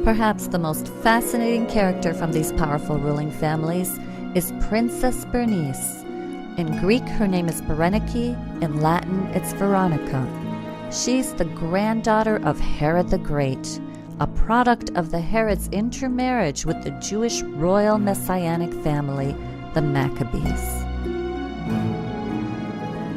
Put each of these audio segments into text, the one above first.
Perhaps the most fascinating character from these powerful ruling families is Princess Berenice. In Greek, her name is Berenike. In Latin, it's Veronica. She's the granddaughter of Herod the Great, a product of the Herod's intermarriage with the Jewish royal messianic family, the Maccabees.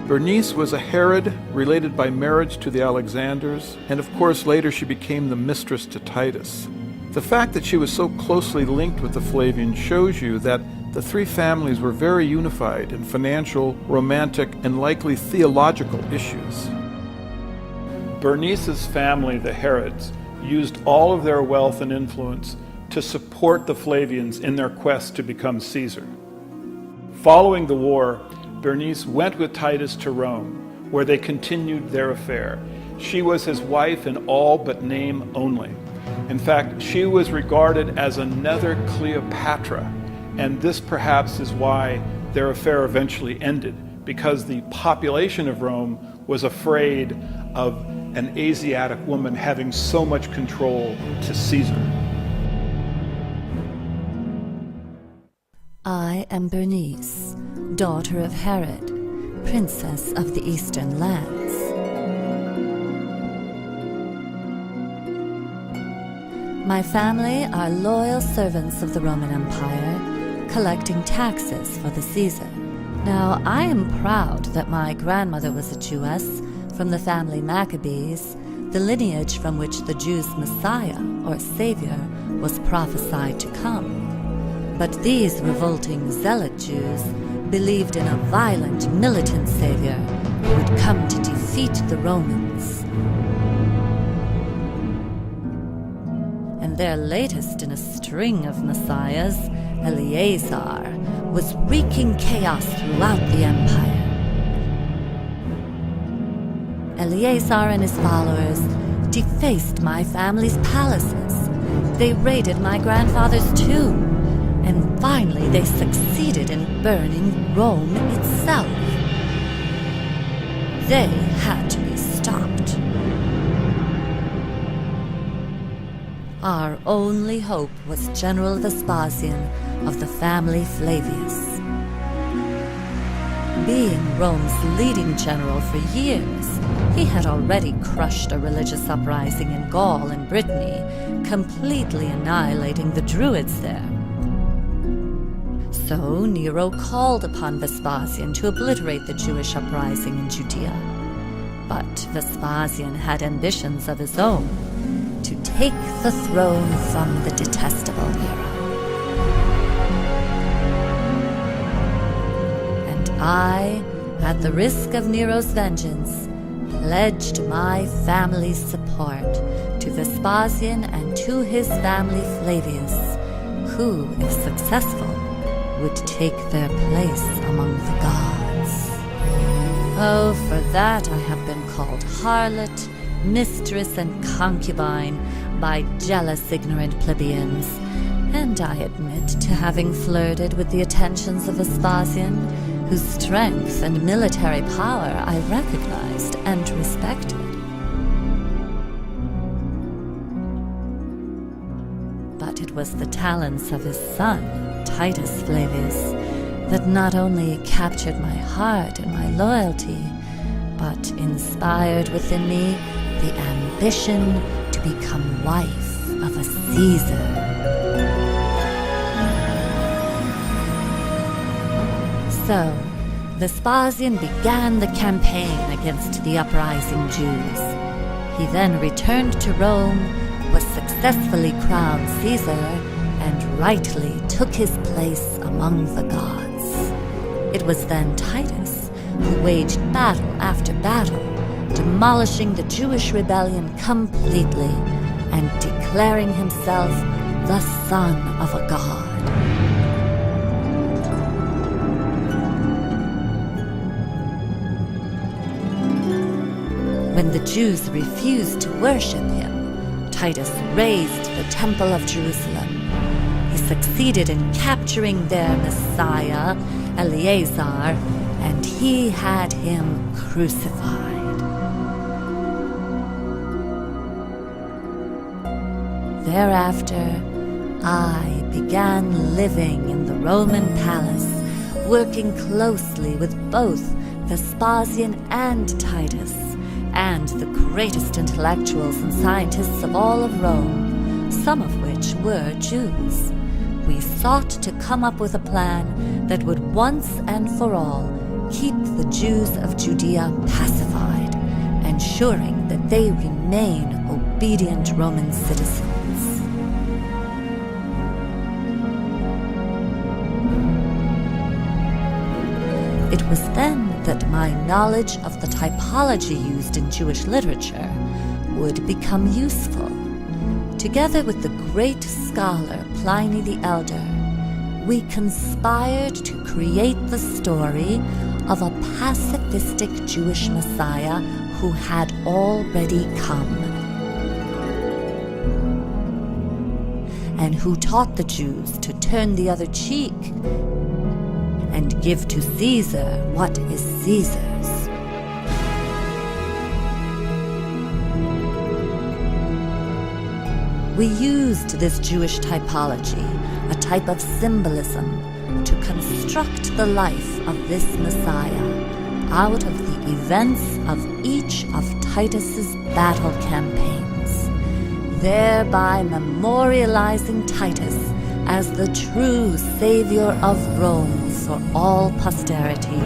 Berenice was a Herod related by marriage to the Alexanders, and of course later she became the mistress to Titus. The fact that she was so closely linked with the Flavians shows you that the three families were very unified in financial, romantic, and likely theological issues. Berenice's family, the Herods, used all of their wealth and influence to support the Flavians in their quest to become Caesar. Following the war, Berenice went with Titus to Rome, where they continued their affair. She was his wife in all but name only. In fact, she was regarded as another Cleopatra, and this perhaps is why their affair eventually ended, because the population of Rome was afraid of an Asiatic woman having so much control to Caesar. I am Berenice, daughter of Herod, princess of the eastern lands. My family are loyal servants of the Roman Empire, collecting taxes for the Caesar. Now, I am proud that my grandmother was a Jewess from the family Maccabees, the lineage from which the Jews' Messiah, or Savior, was prophesied to come. But these revolting zealot Jews believed in a violent, militant Savior who would come to defeat the Romans. And their latest in a string of messiahs, Eleazar, was wreaking chaos throughout the empire. Eleazar and his followers defaced my family's palaces. They raided my grandfather's tomb. And finally, they succeeded in burning Rome itself. They had to be stopped. Our only hope was General Vespasian of the family Flavius. Being Rome's leading general for years, he had already crushed a religious uprising in Gaul and Brittany, completely annihilating the Druids there. So Nero called upon Vespasian to obliterate the Jewish uprising in Judea. But Vespasian had ambitions of his own to take the throne from the detestable Nero. And I, at the risk of Nero's vengeance, pledged my family's support to Vespasian and to his family Flavius, who, if successful, would take their place among the gods. Oh, for that I have been called harlot, mistress, and concubine by jealous, ignorant plebeians, and I admit to having flirted with the attentions of Vespasian, whose strength and military power I recognized and respected. But it was the talents of his son, Titus Flavius, that not only captured my heart and my loyalty, but inspired within me the ambition to become wife of a Caesar. So, Vespasian began the campaign against the uprising Jews. He then returned to Rome, was successfully crowned Caesar, and rightly took his place among the gods. It was then Titus who waged battle after battle, demolishing the Jewish rebellion completely and declaring himself the son of a god. When the Jews refused to worship him, Titus razed the Temple of Jerusalem. He succeeded in capturing their Messiah, Eleazar, and he had him crucified. Thereafter, I began living in the Roman palace, working closely with both Vespasian and Titus, and the greatest intellectuals and scientists of all of Rome, some of which were Jews. We sought to come up with a plan that would once and for all keep the Jews of Judea pacified, ensuring that they remain obedient Roman citizens. It was then that my knowledge of the typology used in Jewish literature would become useful. Together with the great scholar Pliny the Elder, we conspired to create the story of a pacifistic Jewish Messiah who had already come, and who taught the Jews to turn the other cheek and give to Caesar what is Caesar's. We used this Jewish typology, a type of symbolism, to construct the life of this Messiah out of the events of each of Titus's battle campaigns, thereby memorializing Titus as the true savior of Rome for all posterity.